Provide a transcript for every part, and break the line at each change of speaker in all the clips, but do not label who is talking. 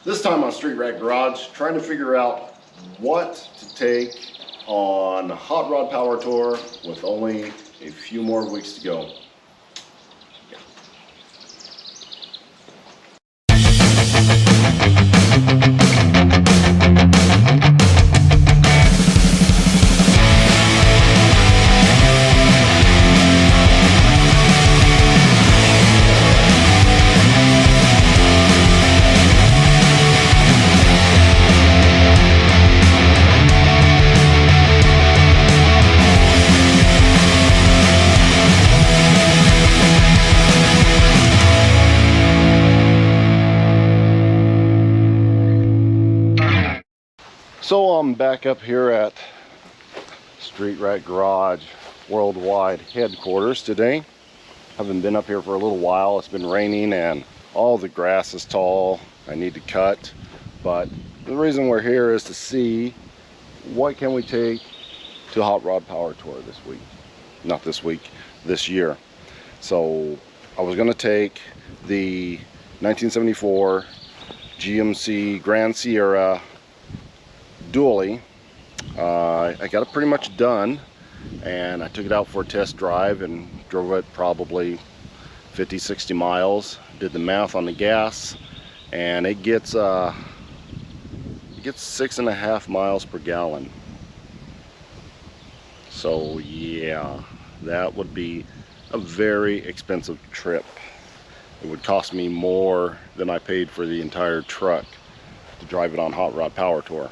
This time on Street Rat Garage, trying to figure out what to take on Hotrod Power Tour with only a few more weeks to go. So I'm back up here at Street Rat Garage Worldwide headquarters today. Haven't been up here for a little while. It's been raining and all the grass is tall. I need to cut, but the reason we're here is to see what can we take to Hotrod Power Tour this week. Not this week, this year. So I was going to take the 1974 GMC Grand Sierra dually. I got it pretty much done, and I took it out for a test drive and drove it probably 50-60 miles. Did the math on the gas, and it gets 6.5 miles per gallon. So yeah, that would be a very expensive trip. It would cost me more than I paid for the entire truck to drive it on Hotrod Power Tour.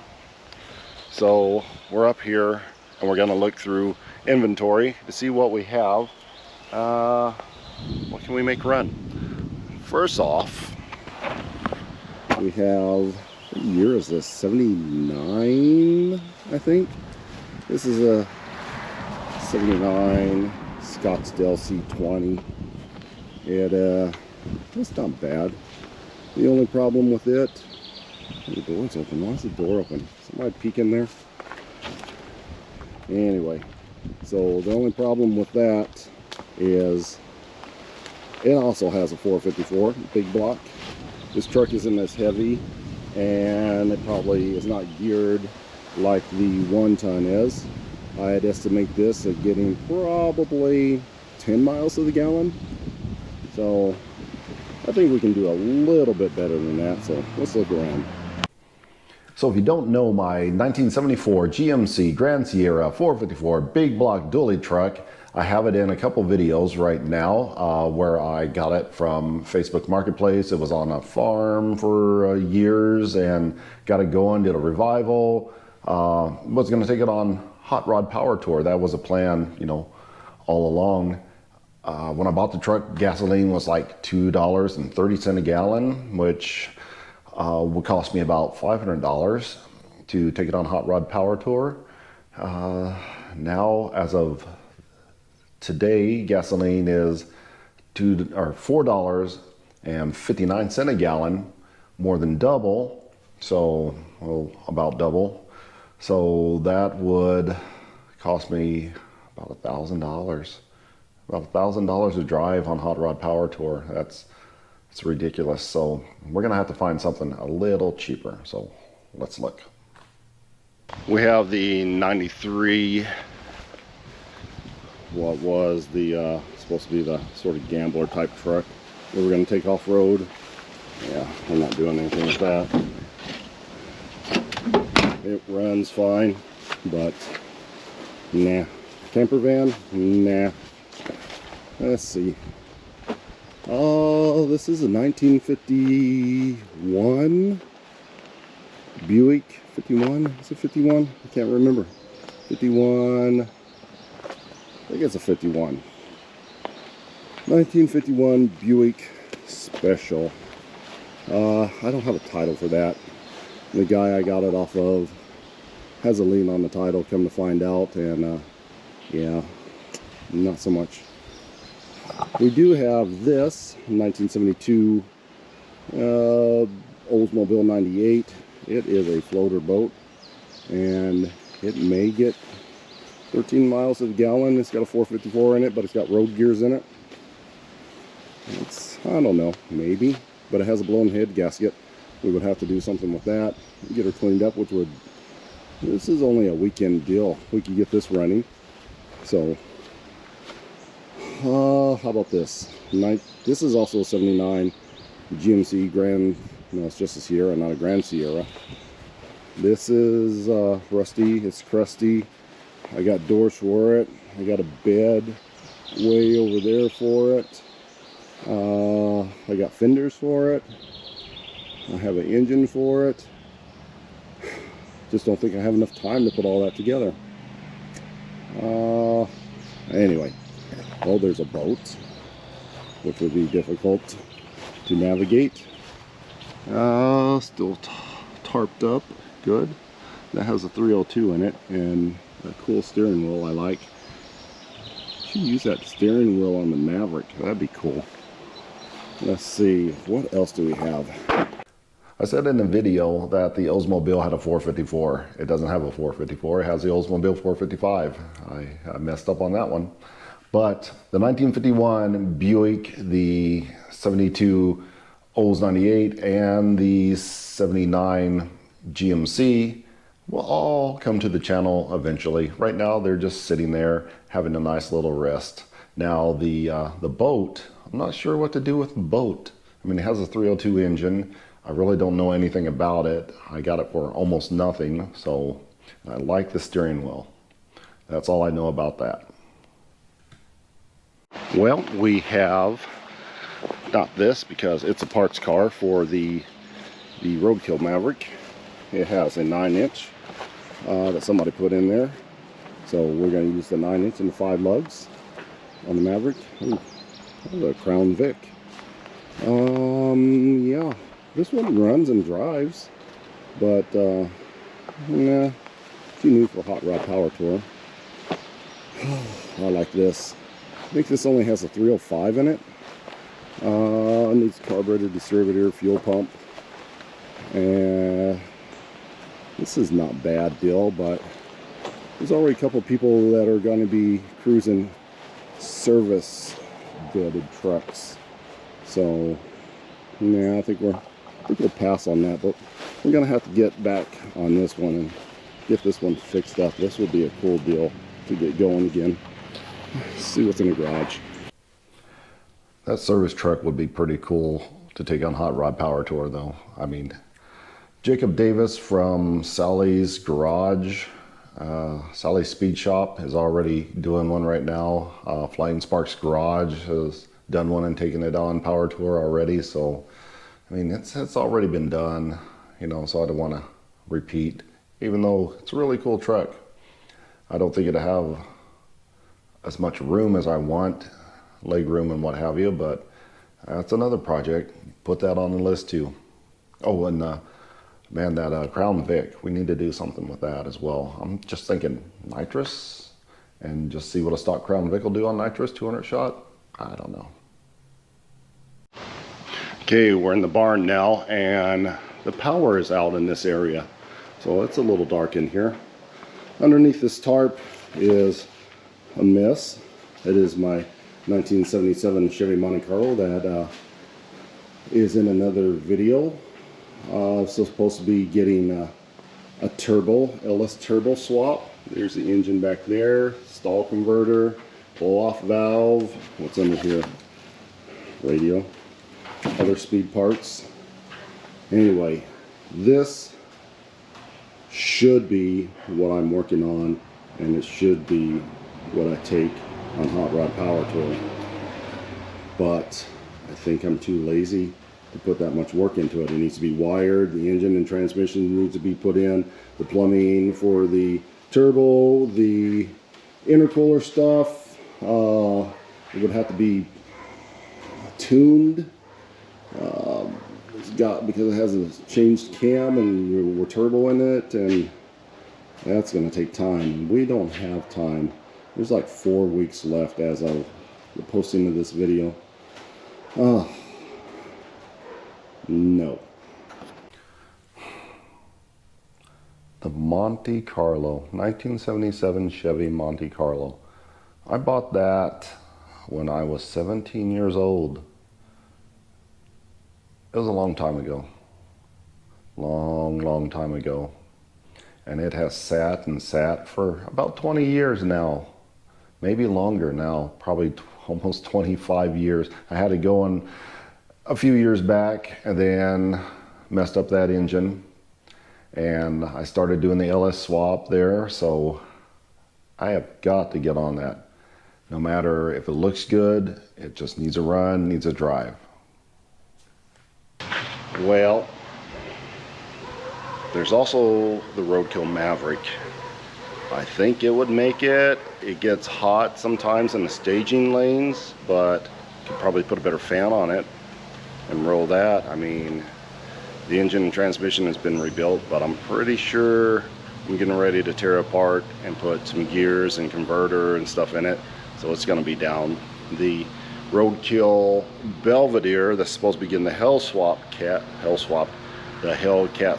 So we're up here and we're going to look through inventory to see what we have. What can we make run? First off, we have, what year is this? 79, I think. This is a 79 Scottsdale C20. It's not bad. The only problem with it, the door's open. Why is the door open? Somebody peek in there? Anyway, so the only problem with that is it also has a 454 big block. This truck isn't as heavy, and it probably is not geared like the 1-ton is. I'd estimate this at getting probably 10 miles to the gallon. So I think we can do a little bit better than that. So let's look around. So if you don't know my 1974 GMC Grand Sierra 454 big block dually truck, I have it in a couple videos right now where I got it from Facebook Marketplace. It was on a farm for years and got it going, did a revival. Was going to take it on Hotrod Power Tour. That was a plan, you know, all along. When I bought the truck, gasoline was like $2.30 a gallon, which would cost me about $500 to take it on Hotrod Power Tour. Now, as of today, gasoline is $4.59 a gallon, more than double. So, well, about double. So that would cost me about $1,000. About $1,000 a drive on Hotrod Power Tour. It's ridiculous. So we're gonna have to find something a little cheaper. So let's look. We have the 93, what was the supposed to be the sort of gambler type truck that we're gonna take off road. Yeah, I'm not doing anything with that. It runs fine, but nah. Camper van, nah. Let's see. Oh, this is a 1951 Buick 51. Is it 51? I can't remember. 51. I think it's a 51. 1951 Buick Special. I don't have a title for that. The guy I got it off of has a lien on the title, come to find out, and yeah, not so much. We do have this 1972 Oldsmobile 98. It is a floater boat, and it may get 13 miles to the gallon. It's got a 454 in it, but it's got road gears in it. It's, I don't know, maybe, but it has a blown head gasket. we would have to do something with that, get her cleaned up, which would, this is only a weekend deal. We could get this running. So how about this? This is also a 79 GMC Grand, no, it's just a Sierra, not a Grand Sierra. This is rusty, it's crusty. I got doors for it. I got a bed way over there for it. I got fenders for it. I have an engine for it. Just don't think I have enough time to put all that together. Anyway, oh, there's a boat, which would be difficult to navigate. Still tarped up, good. That has a 302 in it, and a cool steering wheel I like. Should use that steering wheel on the Maverick. That'd be cool. Let's see, what else do we have? I said in the video that the Oldsmobile had a 454. It doesn't have a 454, it has the Oldsmobile 455. I messed up on that one. But the 1951 Buick, the 72 Olds 98, and the 79 GMC will all come to the channel eventually. Right now they're just sitting there having a nice little rest. Now the boat, I'm not sure what to do with the boat. I mean, it has a 302 engine. I really don't know anything about it. I got it for almost nothing, so I like the steering wheel. That's all I know about that. Well, we have not this because it's a parts car for the Roadkill Maverick. It has a 9-inch that somebody put in there. So we're going to use the 9-inch and the 5 lugs on the Maverick. Ooh, the Crown Vic. Yeah, this one runs and drives, but nah, too new for Hotrod Power Tour. I like this. I think this only has a 305 in it. It needs carburetor, distributor, fuel pump, and this is not bad deal, but there's already a couple people that are going to be cruising service builded trucks. So yeah, I think we'll pass on that, but we're gonna have to get back on this one and get this one fixed up. This will be a cool deal to get going again. Let's see what's in the garage. That service truck would be pretty cool to take on Hotrod Power Tour, though. I mean, Jacob Davis from Sally's Garage, Sally's Speed Shop is already doing one right now. Flying Sparks Garage has done one and taken it on Power Tour already. So, I mean, it's already been done, you know, so I don't want to repeat, even though it's a really cool truck. I don't think it'll have as much room as I want, leg room and what have you, but that's another project. Put that on the list too. Oh, and man, that Crown Vic, we need to do something with that as well. I'm just thinking nitrous and just see what a stock Crown Vic will do on nitrous, 200 shot. I don't know. Okay, we're in the barn now, and the power is out in this area, so it's a little dark in here. Underneath this tarp is a mess. It is my 1977 Chevy Monte Carlo that is in another video. I'm supposed to be getting a turbo, LS turbo swap. There's the engine back there, stall converter, pull off valve. What's under here? Radio, other speed parts. Anyway, this should be what I'm working on, and it should be what I take on Hotrod Power Tour. But I think I'm too lazy to put that much work into it. It needs to be wired, the engine and transmission needs to be put in, the plumbing for the turbo, the intercooler stuff, it would have to be tuned. It's got, because it has a changed cam and we're turbo in it, and that's going to take time. We don't have time. There's like 4 weeks left as of the posting of this video. No. The Monte Carlo, 1977 Chevy Monte Carlo. I bought that when I was 17 years old. It was a long time ago. long time ago. And it has sat and sat for about 20 years now, maybe longer now, probably almost 25 years. I had it going a few years back and then messed up that engine. And I started doing the LS swap there, so I have got to get on that. No matter if it looks good, it just needs a run, needs a drive. Well, there's also the Roadkill Maverick. I think it would make it. It gets hot sometimes in the staging lanes, but could probably put a better fan on it and roll that. I mean, the engine and transmission has been rebuilt, but I'm pretty sure I'm getting ready to tear it apart and put some gears and converter and stuff in it, so it's going to be down. The Roadkill Belvedere that's supposed to be getting the Hellcat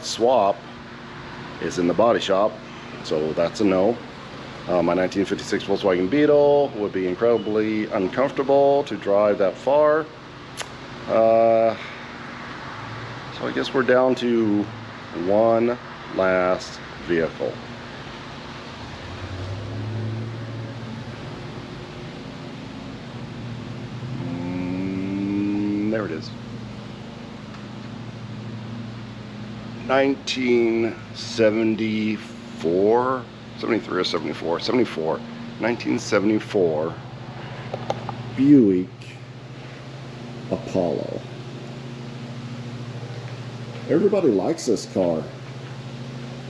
swap is in the body shop, so that's a no. My 1956 Volkswagen Beetle would be incredibly uncomfortable to drive that far. So I guess we're down to one last vehicle. There it is. 1974, 73 or 74, 74, 1974 Buick Apollo. Everybody likes this car,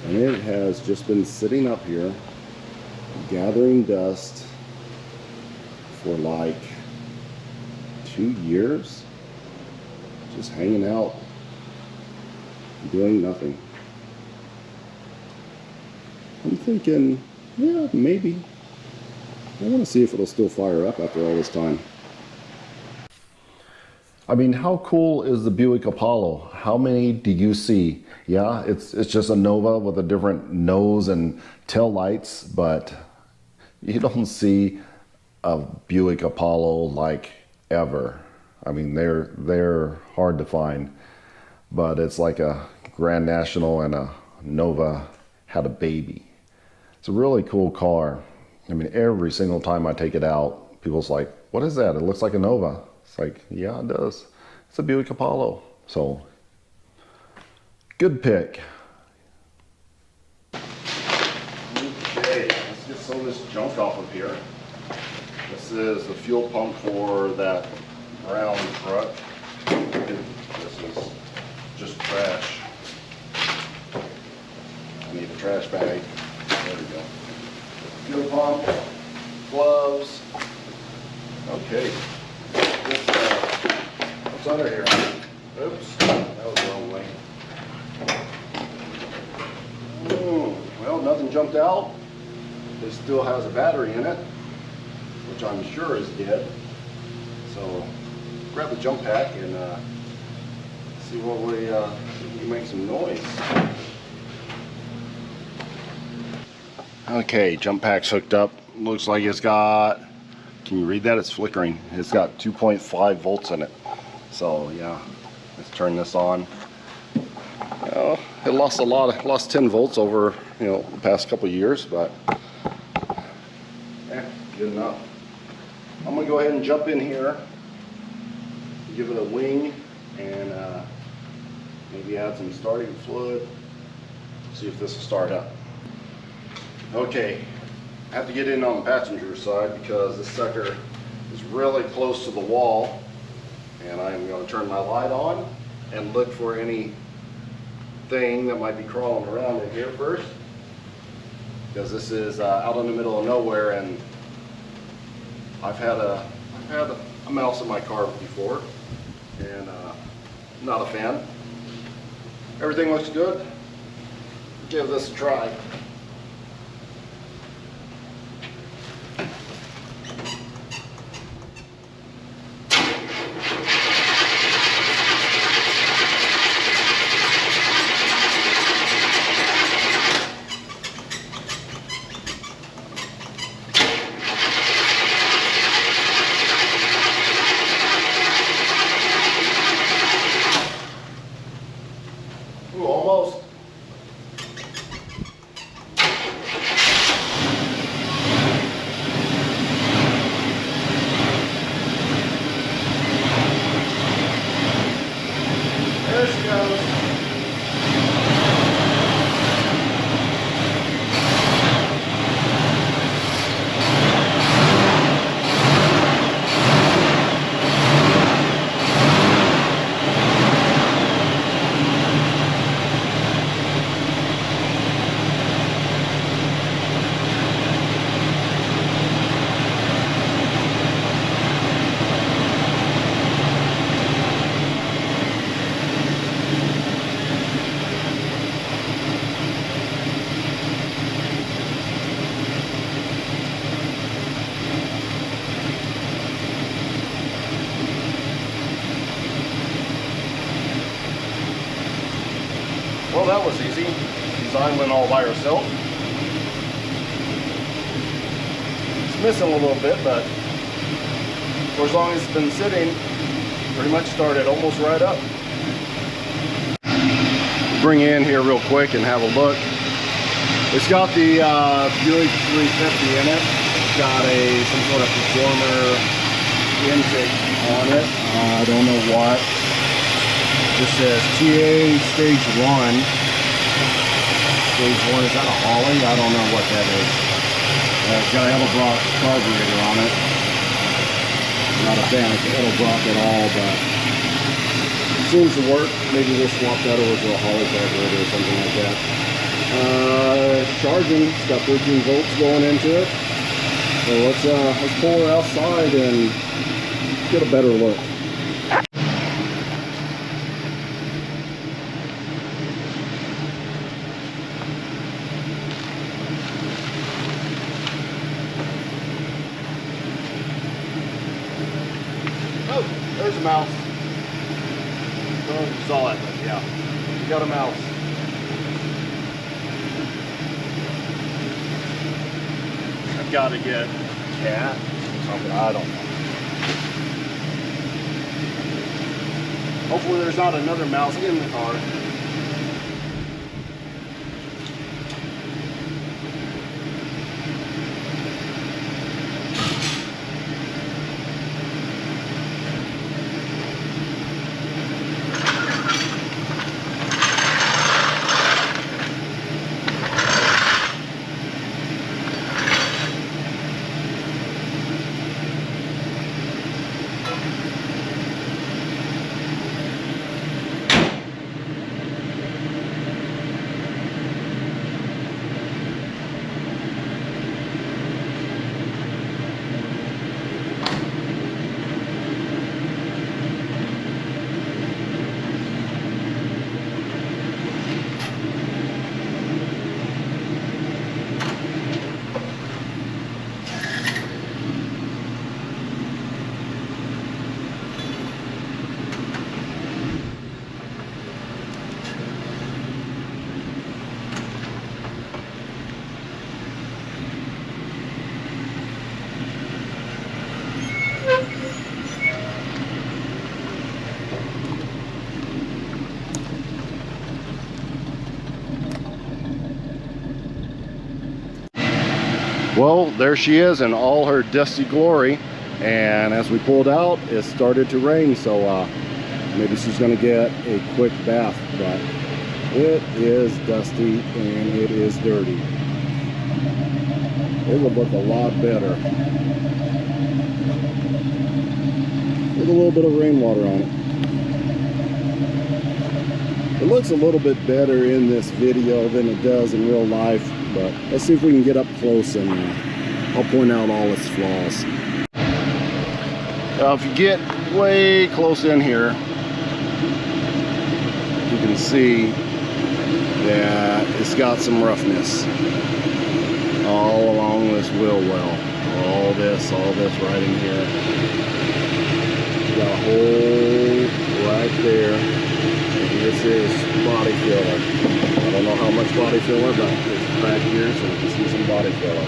and it has just been sitting up here gathering dust for like 2 years, just hanging out, doing nothing. I'm thinking, yeah, maybe. I want to see if it'll still fire up after all this time. I mean, how cool is the Buick Apollo? How many do you see? Yeah, it's just a Nova with a different nose and tail lights, but you don't see a Buick Apollo like ever. I mean, they're hard to find, but it's like a Grand National and a Nova had a baby. It's a really cool car. I mean, every single time I take it out, people's like, what is that? It looks like a Nova. It's like, yeah, it does. It's a Buick Apollo. So, good pick. Okay, let's get some of this junk off of here. This is the fuel pump for that brown truck. This is just trash. I need a trash bag. There we go. Fuel pump, gloves. Okay. What's under here? Oops, that was the wrong way. Well, nothing jumped out. It still has a battery in it, which I'm sure is dead. So, grab the jump pack and see what we can make some noise. Okay, jump pack's hooked up. Looks like it's got, can you read that? It's flickering. It's got 2.5 volts in it. So yeah, let's turn this on. It lost lost 10 volts over the past couple years, but good enough. I'm gonna go ahead and jump in here, give it a wing, and maybe add some starting fluid. See if this will start up. Okay, I have to get in on the passenger side because this sucker is really close to the wall, and I'm going to turn my light on and look for anything that might be crawling around in here first, because this is out in the middle of nowhere, and I've had a mouse in my car before, and not a fan. Everything looks good. Give this a try. Ooh, almost. There she goes. Well, that was easy. Design went all by herself. It's missing a little bit, but for as long as it's been sitting, pretty much started almost right up. Bring you in here real quick and have a look. It's got the Buick 350 in it. It's got some sort of performer intake on it. I don't know what. This says TA Stage 1. Stage 1, is that a Holly? I don't know what that is. It's got a Edelbrock carburetor on it. I'm not a fan of the Edelbrock at all, but it seems to work. Maybe we'll swap that over to a Holly carburetor or something like that. Charging, it's got 13 volts going into it. So let's pull her outside and get a better look. Oh, there's a mouse. I don't know if you saw it, but yeah, you got a mouse. I've got to get a cat or something, I don't know. Hopefully there's not another mouse in the car. Well, there she is in all her dusty glory, and as we pulled out, it started to rain, so maybe she's going to get a quick bath, but it is dusty and it is dirty. It would look a lot better with a little bit of rainwater on it. It looks a little bit better in this video than it does in real life, but let's see if we can get up close and I'll point out all its flaws. Now if you get way close in here, you can see that it's got some roughness all along this wheel well. All this right in here. Got a hole right there. This is body filler. I don't know how much body filler, but it's back here, so you can see some body filler.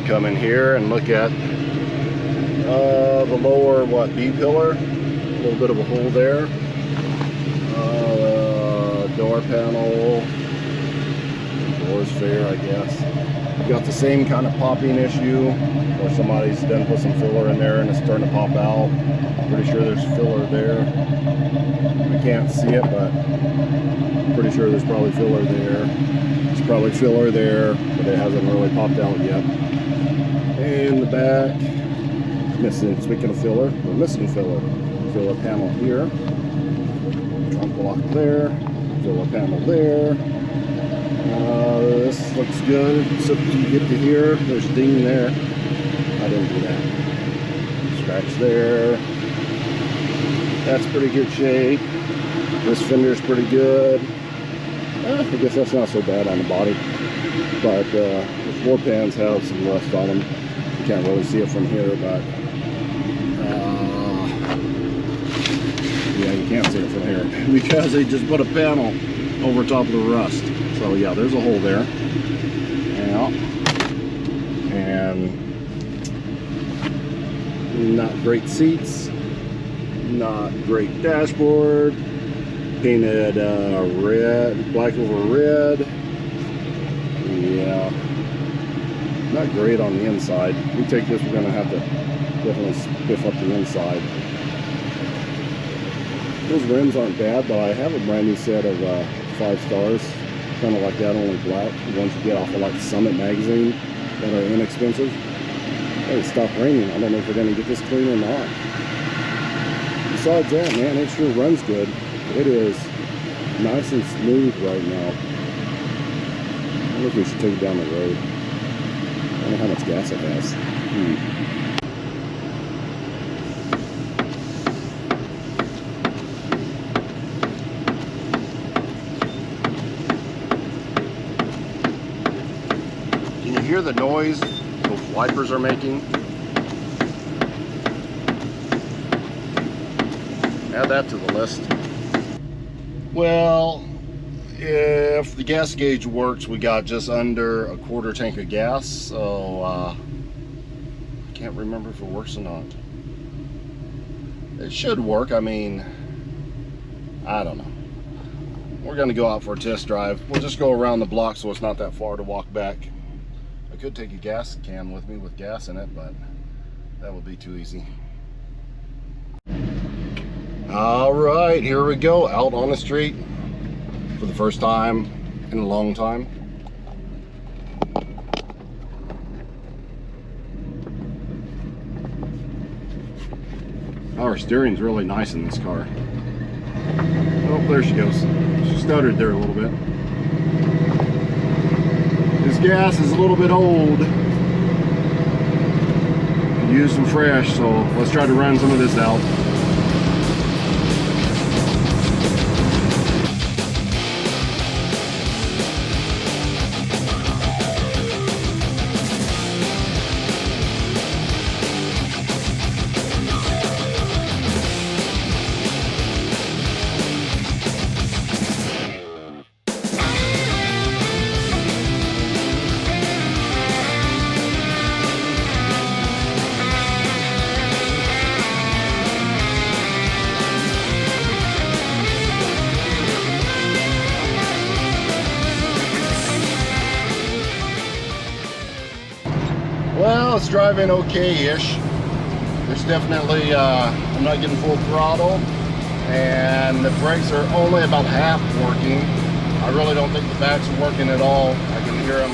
Come in here and look at the lower B pillar. A little bit of a hole there. far panel. Doors fair, I guess. You got the same kind of popping issue where somebody's done put some filler in there and it's starting to pop out. Pretty sure there's filler there. I can't see it, but I'm pretty sure there's probably filler there. There's probably filler there, but it hasn't really popped out yet. And the back, missing, speaking of filler, we're missing filler. Filler panel here. Trunk block there. Filler panel there. This looks good, except you get to here, there's a ding there. I didn't do that. Scratch there. That's pretty good shape. This fender's pretty good. I guess that's not so bad on the body. But the floor pans have some rust on them. You can't really see it from here, but yeah, you can't see it from here because they just put a panel over top of the rust. So yeah, there's a hole there. Yeah. And not great seats, not great dashboard, painted red, black over red. Yeah, not great on the inside. We take this, we're gonna have to definitely spiff up the inside. Those rims aren't bad, but I have a brand new set of 5 stars. Kind of like that, only black. The ones you get off of like Summit magazine that are inexpensive. Hey, it stopped raining. I don't know if we're going to get this clean or not. Besides that, man, it sure runs good. It is nice and smooth right now. I wonder if we should take it down the road. I don't know how much gas it has. Hear the noise those wipers are making? Add that to the list. Well, if the gas gauge works, we got just under a quarter tank of gas, so I can't remember if it works or not. It should work. I mean, I don't know. We're gonna go out for a test drive. We'll just go around the block so it's not that far to walk back. I could take a gas can with me with gas in it, but that would be too easy. All right, here we go, out on the street for the first time in a long time. Our steering's really nice in this car. Oh, there she goes. She stuttered there a little bit. This gas is a little bit old. Use some fresh, so let's try to run some of this out. Well, it's driving okay-ish. There's definitely, I'm not getting full throttle, and the brakes are only about half working. I really don't think the backs are working at all. I can hear them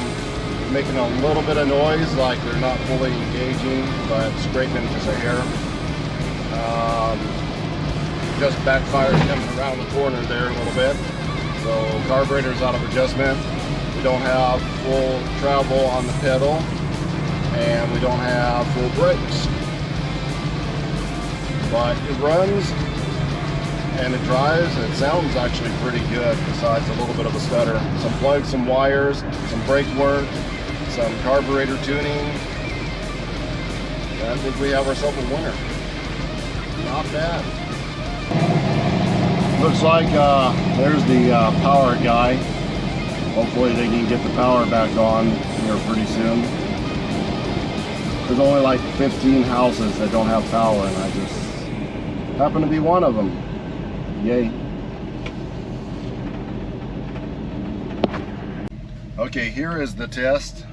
making a little bit of noise, like they're not fully engaging, but scraping just a hair. Just backfire's coming around the corner there a little bit. So carburetor's out of adjustment. We don't have full travel on the pedal, and we don't have full brakes, but it runs and it drives and it sounds actually pretty good, besides a little bit of a stutter. Some plugs, some wires, some brake work, some carburetor tuning. I think we have ourselves a winner. Not bad. Looks like there's the power guy. Hopefully they can get the power back on here pretty soon. There's only like 15 houses that don't have power, and I just happen to be one of them. Yay. Okay, here is the test.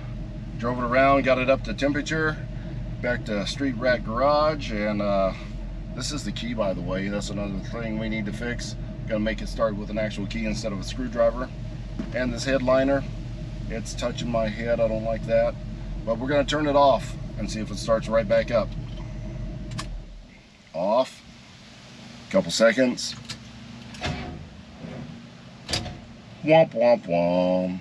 Drove it around, got it up to temperature, back to Street Rat Garage, and this is the key, by the way. That's another thing we need to fix. Gotta make it start with an actual key instead of a screwdriver. And this headliner, it's touching my head. I don't like that. But we're gonna turn it off and see if it starts right back up. Off. Couple seconds. Womp womp womp.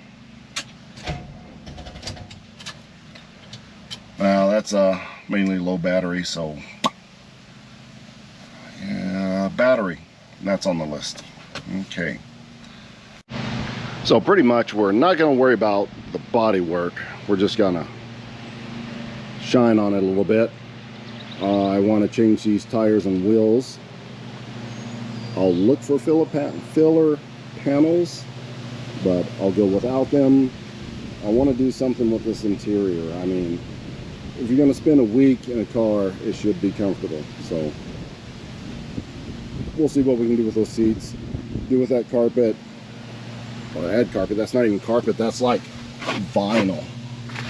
Now that's mainly low battery, so yeah, battery, that's on the list. Okay. So pretty much we're not going to worry about the body work. We're just going to shine on it a little bit. I want to change these tires and wheels. I'll look for filler panels, but I'll go without them. I want to do something with this interior. I mean, if you're going to spend a week in a car, it should be comfortable. So we'll see what we can do with those seats, do with that carpet, or add carpet. That's not even carpet, that's like vinyl.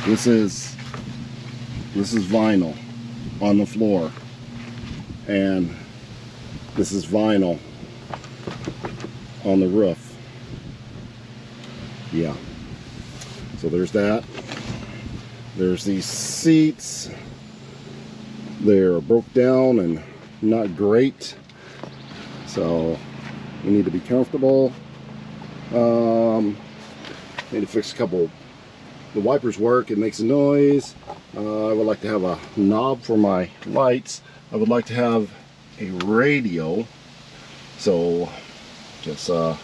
This is vinyl on the floor, and this is vinyl on the roof. Yeah, so there's that. There's these seats. They're broke down and not great, so we need to be comfortable. Need to fix a couple. The wipers work, it makes a noise. I would like to have a knob for my lights. I would like to have a radio, so just a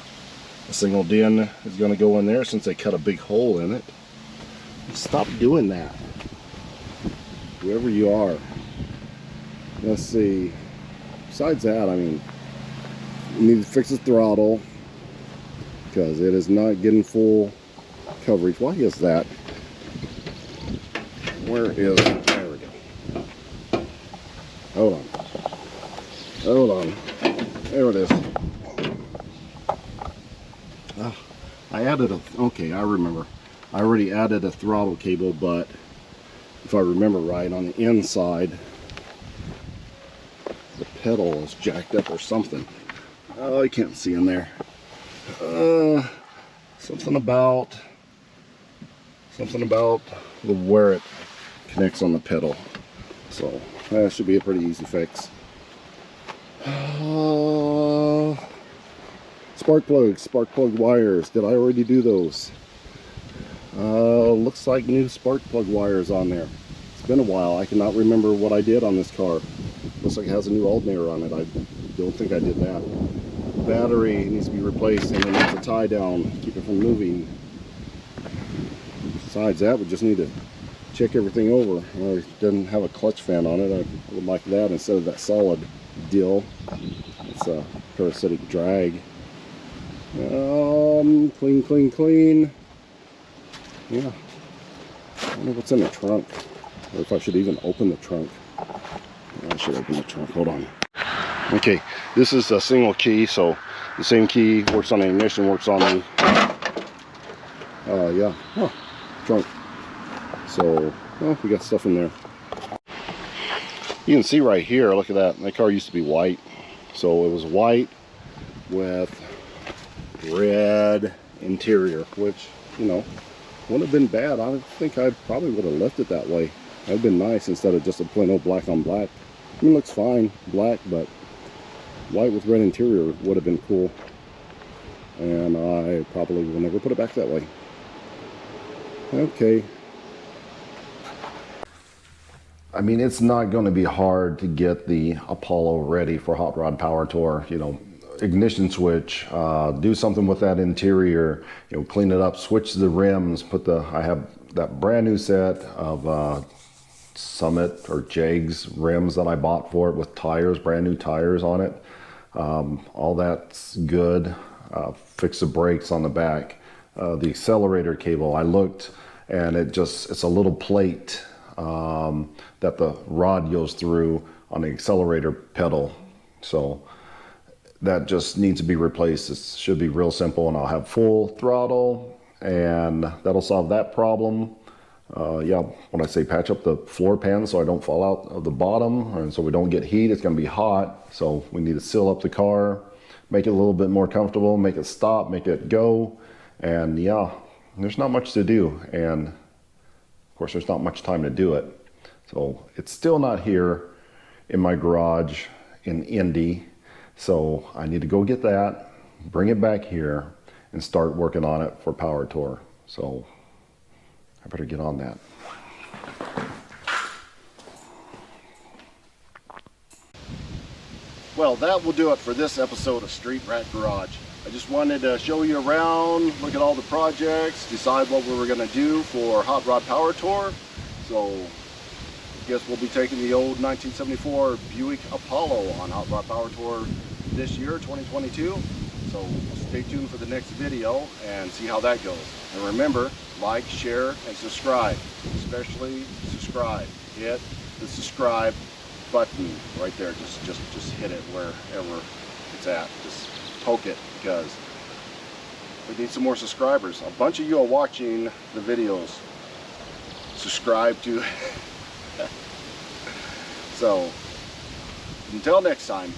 single DIN is going to go in there since they cut a big hole in it. Stop doing that, whoever you are. Let's see. Besides that, I mean, you need to fix the throttle because it is not getting full coverage. Why is that? Where is it? There we go. Hold on. Hold on. There it is. I added a, okay, I remember. I already added a throttle cable, but if I remember right, on the inside, the pedal is jacked up or something. Oh, I can't see in there. Something about where it connects on the pedal. So that should be a pretty easy fix. Spark plug wires. Did I already do those? Looks like new spark plug wires on there. It's been a while. I cannot remember what I did on this car. Looks like it has a new alternator on it. I don't think I did that. Battery needs to be replaced, and then there's a tie down, keep it from moving. Besides that, we just need to check everything over. It doesn't have a clutch fan on it. I would like that instead of that solid deal. It's a parasitic drag. Clean. Yeah. I don't know what's in the trunk, or if I should even open the trunk. I should open the trunk. Hold on. Okay, this is a single key, so the same key works on the ignition, works on the trunk. So, well, we got stuff in there. You can see right here, look at that. My car used to be white. So it was white with red interior, which, you know, wouldn't have been bad. I think I probably would have left it that way. That would have been nice instead of just a plain old black on black. I mean, it looks fine, black, but white with red interior would have been cool. And I probably will never put it back that way. Okay. I mean, it's not going to be hard to get the Apollo ready for Hotrod Power Tour. You know, ignition switch, do something with that interior, you know, clean it up, switch the rims, I have that brand new set of Summit or Jags rims that I bought for it with tires, brand new tires on it. All that's good. Fix the brakes on the back. The accelerator cable, I looked, and it's a little plate that the rod goes through on the accelerator pedal. So that just needs to be replaced. It should be real simple, and I'll have full throttle and that'll solve that problem. Yeah, when I say patch up the floor pan so I don't fall out of the bottom and so we don't get heat, it's going to be hot. So we need to seal up the car, make it a little bit more comfortable, make it stop, make it go. And yeah, there's not much to do. And of course, there's not much time to do it. So it's still not here in my garage in Indy. So I need to go get that, bring it back here, and start working on it for Power Tour. So I better get on that. Well, that will do it for this episode of Street Rat Garage. I just wanted to show you around, look at all the projects, decide what we were going to do for Hotrod Power Tour. So I guess we'll be taking the old 1974 Buick Apollo on Hotrod Power Tour this year, 2022. So stay tuned for the next video and see how that goes. And remember, like, share, and subscribe. Especially subscribe. Hit the subscribe button right there. Just hit it wherever it's at. Just poke it, because we need some more subscribers. A bunch of you are watching the videos. Subscribe to. So until next time.